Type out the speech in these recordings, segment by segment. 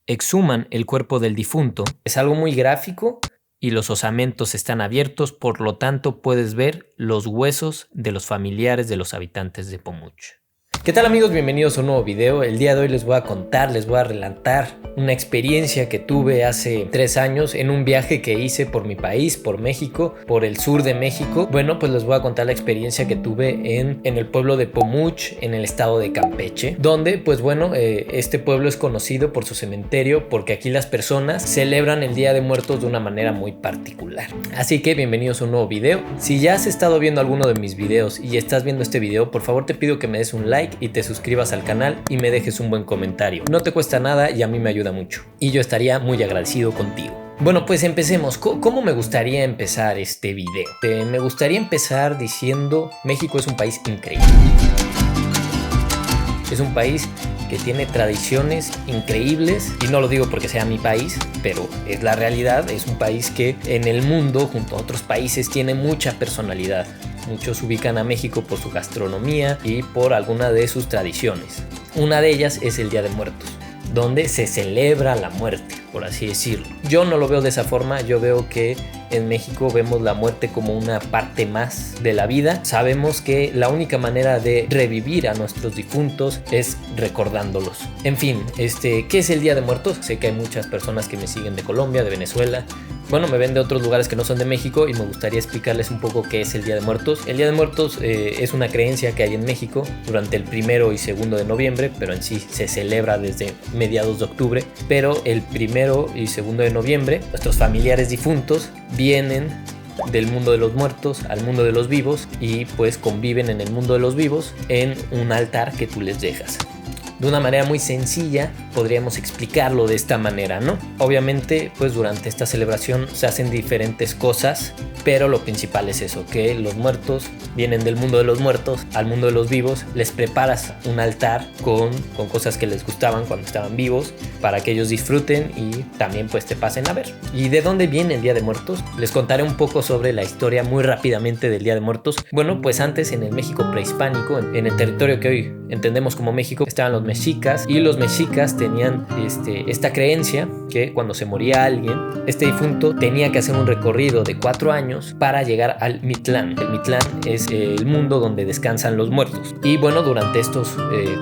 exhuman el cuerpo del difunto. Es algo muy gráfico y los osamentos están abiertos, por lo tanto puedes ver los huesos de los familiares de los habitantes de Pomuch. ¿Qué tal, amigos? Bienvenidos a un nuevo video. El día de hoy les voy a relatar una experiencia que tuve hace 3 años en un viaje que hice por mi país, por México, por el sur de México. Bueno, pues les voy a contar la experiencia que tuve en el pueblo de Pomuch, en el estado de Campeche, donde pues bueno, este pueblo es conocido por su cementerio, porque aquí las personas celebran el Día de Muertos de una manera muy particular. Así que bienvenidos a un nuevo video. Si ya has estado viendo alguno de mis videos y estás viendo este video, por favor te pido que me des un like y te suscribas al canal y me dejes un buen comentario. No te cuesta nada y a mí me ayuda mucho, y yo estaría muy agradecido contigo. Bueno, pues empecemos. ¿Cómo me gustaría empezar este video? Me gustaría empezar diciendo: México es un país increíble. Es un país que tiene tradiciones increíbles, y no lo digo porque sea mi país, pero es la realidad. Es un país que en el mundo, junto a otros países, tiene mucha personalidad. Muchos ubican a México por su gastronomía y por alguna de sus tradiciones. Una de ellas es el Día de Muertos, donde se celebra la muerte, por así decirlo. Yo no lo veo de esa forma. Yo veo que en México vemos la muerte como una parte más de la vida. Sabemos que la única manera de revivir a nuestros difuntos es recordándolos. En fin, ¿qué es el Día de Muertos? Sé que hay muchas personas que me siguen de Colombia, de Venezuela. Bueno, me ven de otros lugares que no son de México, y me gustaría explicarles un poco qué es el Día de Muertos. El Día de Muertos es una creencia que hay en México durante el 1 y 2 de noviembre, pero en sí se celebra desde mediados de octubre. Pero el 1 y 2 de noviembre, nuestros familiares difuntos vienen del mundo de los muertos al mundo de los vivos, y pues conviven en el mundo de los vivos en un altar que tú les dejas. De una manera muy sencilla podríamos explicarlo de esta manera, ¿no? Obviamente, pues durante esta celebración se hacen diferentes cosas, pero lo principal es eso, que los muertos vienen del mundo de los muertos al mundo de los vivos. Les preparas un altar con cosas que les gustaban cuando estaban vivos, para que ellos disfruten y también pues te pasen a ver. ¿Y de dónde viene el Día de Muertos? Les contaré un poco sobre la historia muy rápidamente del Día de Muertos. Bueno, pues antes, en el México prehispánico, en el territorio que hoy entendemos como México, estaban los mexicas, y los mexicas tenían esta creencia que cuando se moría alguien, este difunto tenía que hacer un recorrido de 4 años para llegar al Mictlán. El Mictlán es el mundo donde descansan los muertos, y bueno, durante estos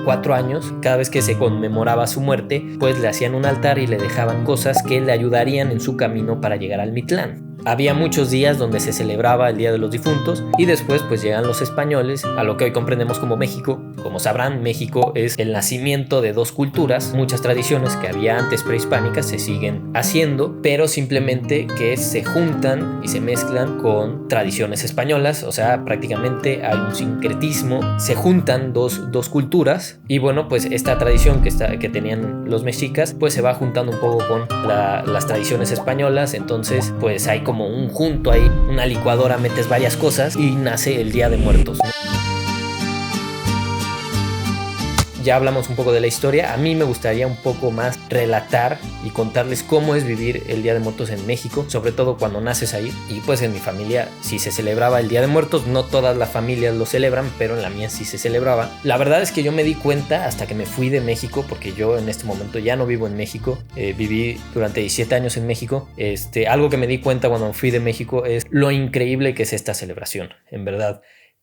4 años, cada vez que se conmemoraba su muerte, pues le hacían un altar y le dejaban cosas que le ayudarían en su camino para llegar al Mictlán. Había muchos días donde se celebraba el Día de los Difuntos, y después pues llegan los españoles a lo que hoy comprendemos como México. Como sabrán, México es el nacimiento de 2 culturas. Muchas tradiciones que había antes prehispánicas se siguen haciendo, pero simplemente que se juntan y se mezclan con tradiciones españolas. O sea, prácticamente hay un sincretismo, se juntan dos culturas, y bueno, pues esta tradición que tenían los mexicas pues se va juntando un poco con las tradiciones españolas. Entonces pues hay como un junto ahí, una licuadora, metes varias cosas y nace el Día de Muertos, ¿no? Ya hablamos un poco de la historia. A mí me gustaría un poco más relatar y contarles cómo es vivir el Día de Muertos en México, sobre todo cuando naces ahí. Y pues en mi familia sí se celebraba el Día de Muertos. No todas las familias lo celebran, pero en la mía sí se celebraba. La verdad es que yo me di cuenta hasta que me fui de México, porque yo en este momento ya no vivo en México. Viví durante 17 años en México. Algo que me di cuenta cuando me fui de México es lo increíble que es esta celebración, en verdad.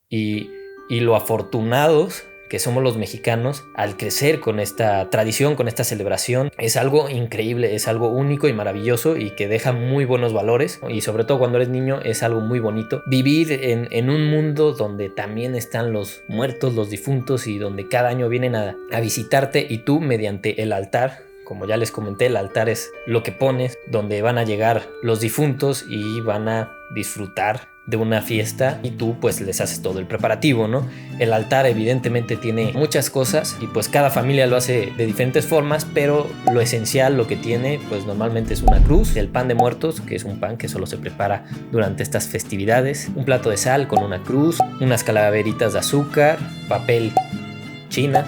Y lo afortunados que somos los mexicanos al crecer con esta tradición, con esta celebración. Es algo increíble, es algo único y maravilloso, y que deja muy buenos valores, y sobre todo cuando eres niño es algo muy bonito. Vivir en un mundo donde también están los muertos, los difuntos, y donde cada año vienen a visitarte, y tú mediante el altar, como ya les comenté, el altar es lo que pones donde van a llegar los difuntos y van a disfrutar de una fiesta, y tú pues les haces todo el preparativo, ¿no? El altar evidentemente tiene muchas cosas, y pues cada familia lo hace de diferentes formas, pero lo esencial, lo que tiene pues normalmente es una cruz, el pan de muertos, que es un pan que solo se prepara durante estas festividades, un plato de sal con una cruz, unas calaveritas de azúcar, papel china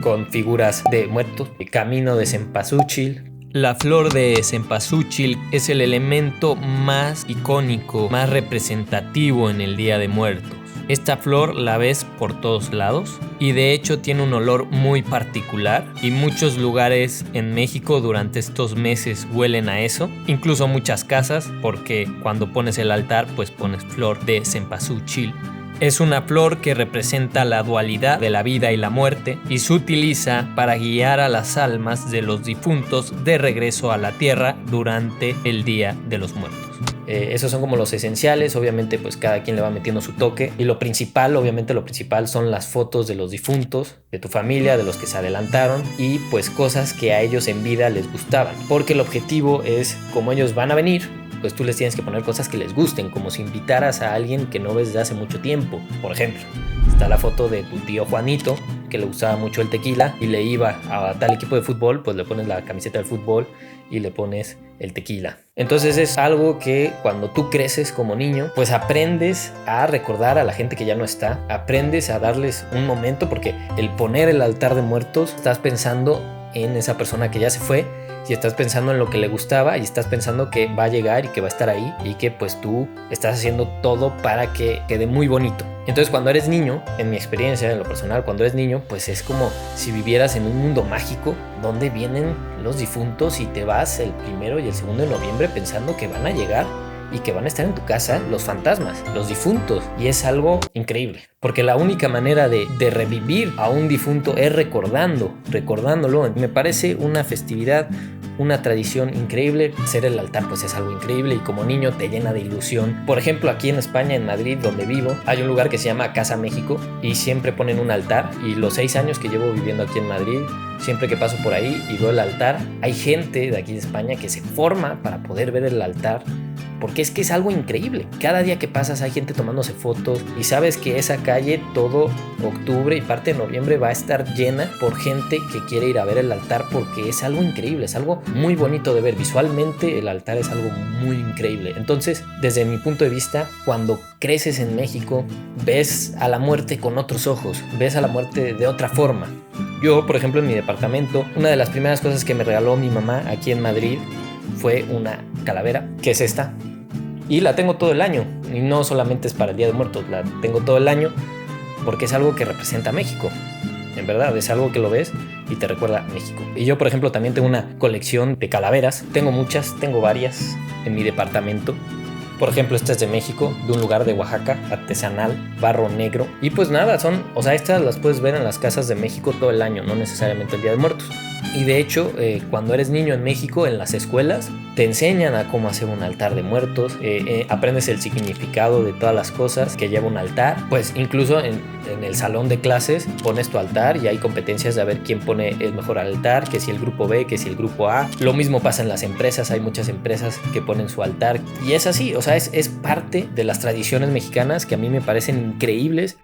con figuras de muertos, el camino de cempasúchil. La flor de cempasúchil es el elemento más icónico, más representativo en el Día de Muertos. Esta flor la ves por todos lados y de hecho tiene un olor muy particular y muchos lugares en México durante estos meses huelen a eso, incluso muchas casas, porque cuando pones el altar pues pones flor de cempasúchil. Es una flor que representa la dualidad de la vida y la muerte y se utiliza para guiar a las almas de los difuntos de regreso a la tierra durante el Día de los Muertos. Esos son como los esenciales, obviamente pues cada quien le va metiendo su toque y lo principal son las fotos de los difuntos, de tu familia, de los que se adelantaron y pues cosas que a ellos en vida les gustaban, porque el objetivo es, como ellos van a venir, pues tú les tienes que poner cosas que les gusten, como si invitaras a alguien que no ves desde hace mucho tiempo. Por ejemplo, está la foto de tu tío Juanito, que le gustaba mucho el tequila y le iba a tal equipo de fútbol, pues le pones la camiseta del fútbol y le pones el tequila. Entonces es algo que cuando tú creces como niño, pues aprendes a recordar a la gente que ya no está, aprendes a darles un momento, porque el poner el altar de muertos, estás pensando en esa persona que ya se fue, y estás pensando en lo que le gustaba y estás pensando que va a llegar y que va a estar ahí y que pues tú estás haciendo todo para que quede muy bonito. Entonces cuando eres niño, en mi experiencia, en lo personal, cuando eres niño, pues es como si vivieras en un mundo mágico donde vienen los difuntos y te vas el 1 y el 2 de noviembre pensando que van a llegar y que van a estar en tu casa los fantasmas, los difuntos, y es algo increíble, porque la única manera de revivir a un difunto es recordándolo. Me parece una festividad, una tradición increíble. Hacer el altar pues es algo increíble y como niño te llena de ilusión. Por ejemplo, aquí en España, en Madrid, donde vivo, hay un lugar que se llama Casa México y siempre ponen un altar, y los 6 años que llevo viviendo aquí en Madrid, siempre que paso por ahí y veo el altar, hay gente de aquí de España que se forma para poder ver el altar, porque es que es algo increíble. Cada día que pasas hay gente tomándose fotos y sabes que esa calle todo octubre y parte de noviembre va a estar llena por gente que quiere ir a ver el altar, porque es algo increíble, es algo muy bonito de ver. Visualmente el altar es algo muy increíble. Entonces, desde mi punto de vista, cuando creces en México, ves a la muerte con otros ojos, ves a la muerte de otra forma. Yo, por ejemplo, en mi departamento, una de las primeras cosas que me regaló mi mamá aquí en Madrid fue una calavera, que es esta, y la tengo todo el año, y no solamente es para el Día de Muertos, la tengo todo el año porque es algo que representa a México. En verdad, es algo que lo ves y te recuerda a México. Y yo, por ejemplo, también tengo una colección de calaveras, tengo muchas, tengo varias en mi departamento. Por ejemplo, esta es de México, de un lugar de Oaxaca, artesanal, barro negro. Y pues nada, estas las puedes ver en las casas de México todo el año, no necesariamente el Día de Muertos. Y de hecho, cuando eres niño en México, en las escuelas, te enseñan a cómo hacer un altar de muertos, aprendes el significado de todas las cosas que lleva un altar. Pues incluso en el salón de clases pones tu altar y hay competencias de a ver quién pone el mejor altar, que si el grupo B, que si el grupo A. Lo mismo pasa en las empresas, hay muchas empresas que ponen su altar. Y es así, o sea, es parte de las tradiciones mexicanas que a mí me parecen increíbles.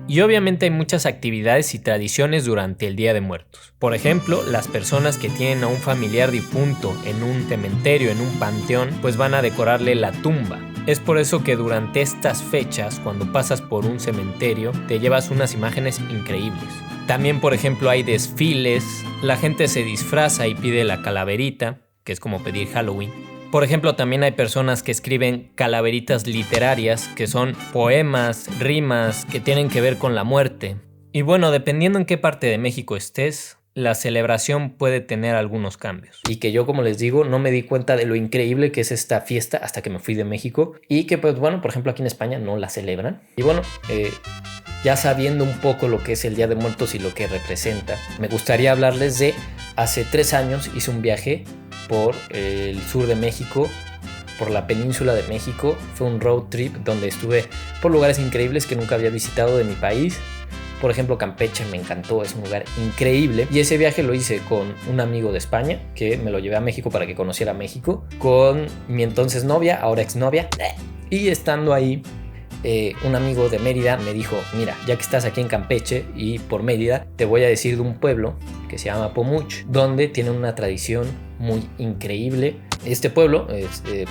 Y obviamente hay muchas actividades y tradiciones durante el Día de Muertos. Por ejemplo, las personas que tienen a un familiar difunto en un cementerio, en un panteón, pues van a decorarle la tumba. Es por eso que durante estas fechas, cuando pasas por un cementerio, te llevas unas imágenes increíbles. También, por ejemplo, hay desfiles, la gente se disfraza y pide la calaverita, que es como pedir Halloween. Por ejemplo, también hay personas que escriben calaveritas literarias, que son poemas, rimas, que tienen que ver con la muerte. Y bueno, dependiendo en qué parte de México estés, la celebración puede tener algunos cambios. Y que yo, como les digo, no me di cuenta de lo increíble que es esta fiesta hasta que me fui de México. Y que, pues bueno, por ejemplo, aquí en España no la celebran. Y bueno, ya sabiendo un poco lo que es el Día de Muertos y lo que representa, me gustaría hablarles de hace 3 años hice un viaje por el sur de México, por la península de México. Fue un road trip donde estuve por lugares increíbles que nunca había visitado de mi país. Por ejemplo, Campeche me encantó, es un lugar increíble. Y ese viaje lo hice con un amigo de España, que me lo llevé a México para que conociera México, con mi entonces novia, ahora exnovia. Y estando ahí, un amigo de Mérida me dijo: mira, ya que estás aquí en Campeche y por Mérida, te voy a decir de un pueblo que se llama Pomuch, donde tiene una tradición muy increíble. Este pueblo,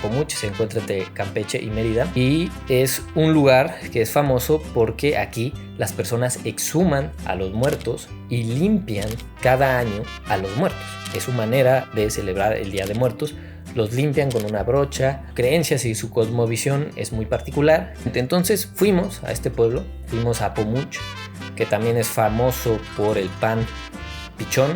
Pomuch, se encuentra entre Campeche y Mérida y es un lugar que es famoso porque aquí las personas exhuman a los muertos y limpian cada año a los muertos. Es su manera de celebrar el Día de Muertos. los limpian con una brocha, creencias y su cosmovisión es muy particular. Entonces fuimos a este pueblo, fuimos a Pomuch, que también es famoso por el pan pichón.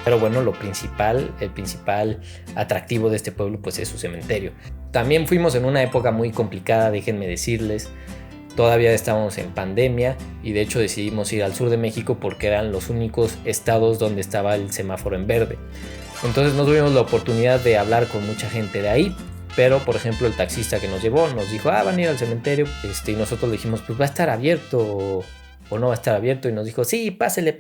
Pero bueno, el principal atractivo de este pueblo pues es su cementerio. También fuimos en una época muy complicada, déjenme decirles. Todavía estábamos en pandemia y de hecho decidimos ir al sur de México porque eran los únicos estados donde estaba el semáforo en verde. Entonces no tuvimos la oportunidad de hablar con mucha gente de ahí. Pero por ejemplo el taxista que nos llevó nos dijo, van a ir al cementerio. Y nosotros le dijimos, pues va a estar abierto o no va a estar abierto, y nos dijo, sí, pásele.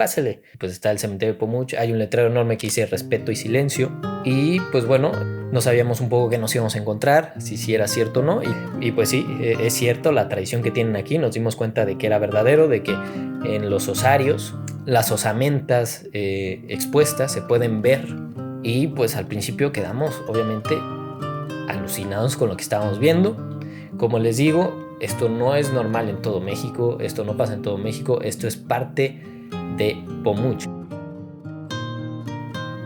Pues está el cementerio de Pomuch, hay un letrero enorme que dice respeto y silencio, y pues bueno, no sabíamos un poco qué nos íbamos a encontrar, si era cierto o no, y pues sí, es cierto, la tradición que tienen aquí, nos dimos cuenta de que era verdadero, de que en los osarios, las osamentas expuestas se pueden ver, y pues al principio quedamos obviamente alucinados con lo que estábamos viendo. Como les digo, esto no es normal en todo México, esto no pasa en todo México, esto es parte de Pomuch.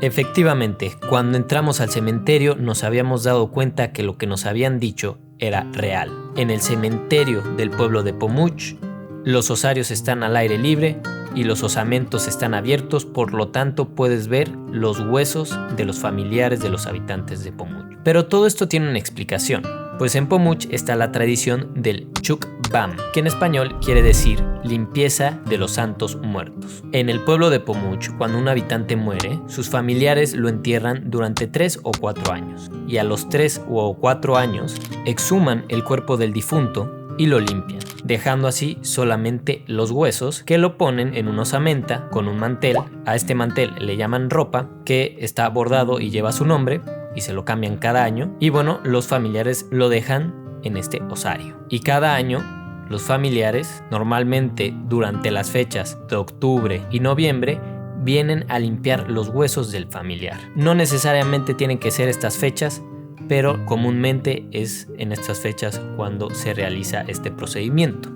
Efectivamente, cuando entramos al cementerio nos habíamos dado cuenta que lo que nos habían dicho era real. En el cementerio del pueblo de Pomuch, los osarios están al aire libre y los osamentos están abiertos, por lo tanto puedes ver los huesos de los familiares de los habitantes de Pomuch. Pero todo esto tiene una explicación. Pues en Pomuch está la tradición del Chukbam, que en español quiere decir limpieza de los santos muertos. En el pueblo de Pomuch, cuando un habitante muere, sus familiares lo entierran durante 3 o 4 años. Y a los 3 o 4 años, exhuman el cuerpo del difunto y lo limpian, dejando así solamente los huesos, que lo ponen en una osamenta con un mantel. A este mantel le llaman ropa, que está bordado y lleva su nombre, y se lo cambian cada año, y bueno, los familiares lo dejan en este osario. Y cada año los familiares, normalmente durante las fechas de octubre y noviembre, vienen a limpiar los huesos del familiar. No necesariamente tienen que ser estas fechas, pero comúnmente es en estas fechas cuando se realiza este procedimiento.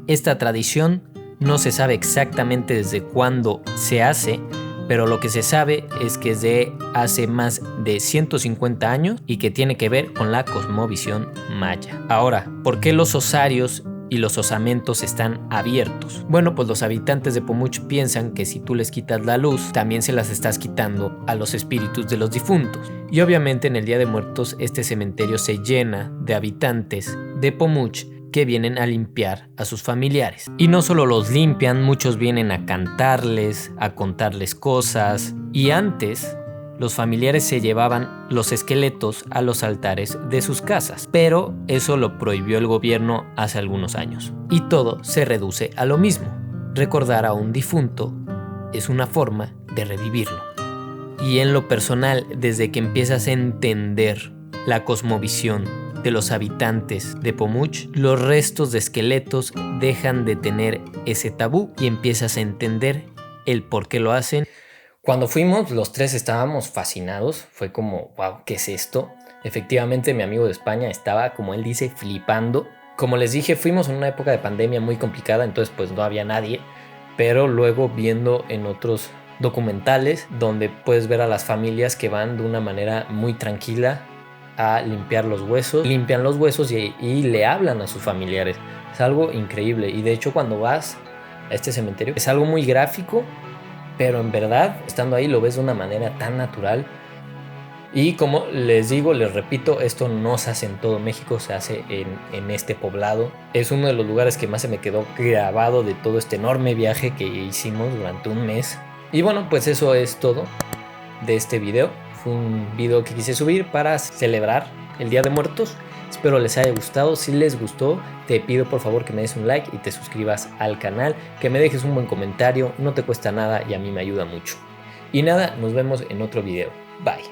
Esta tradición no se sabe exactamente desde cuándo se hace, pero lo que se sabe es que es de hace más de 150 años y que tiene que ver con la cosmovisión maya. Ahora, ¿por qué los osarios y los osamentos están abiertos? Bueno, pues los habitantes de Pomuch piensan que si tú les quitas la luz, también se las estás quitando a los espíritus de los difuntos. Y obviamente en el Día de Muertos este cementerio se llena de habitantes de Pomuch que vienen a limpiar a sus familiares. Y no solo los limpian, muchos vienen a cantarles, a contarles cosas. Y antes, los familiares se llevaban los esqueletos a los altares de sus casas, pero eso lo prohibió el gobierno hace algunos años. Y todo se reduce a lo mismo. Recordar a un difunto es una forma de revivirlo. Y en lo personal, desde que empiezas a entender la cosmovisión de los habitantes de Pomuch, los restos de esqueletos dejan de tener ese tabú y empiezas a entender el por qué lo hacen. Cuando fuimos, los tres estábamos fascinados. Fue como, wow, ¿qué es esto? Efectivamente, mi amigo de España estaba, como él dice, flipando. Como les dije, fuimos en una época de pandemia muy complicada, entonces pues no había nadie. Pero luego viendo en otros documentales donde puedes ver a las familias que van de una manera muy tranquila a limpiar los huesos, limpian los huesos y le hablan a sus familiares. Es algo increíble, y de hecho cuando vas a este cementerio es algo muy gráfico, pero en verdad estando ahí lo ves de una manera tan natural. Y como les digo, les repito, esto no se hace en todo México, se hace en este poblado. Es uno de los lugares que más se me quedó grabado de todo este enorme viaje que hicimos durante un mes. Y bueno, pues eso es todo de este video. Fue un video que quise subir para celebrar el Día de Muertos. Espero les haya gustado. Si les gustó, te pido por favor que me des un like y te suscribas al canal, que me dejes un buen comentario, no te cuesta nada y a mí me ayuda mucho. Y nada, nos vemos en otro video. Bye.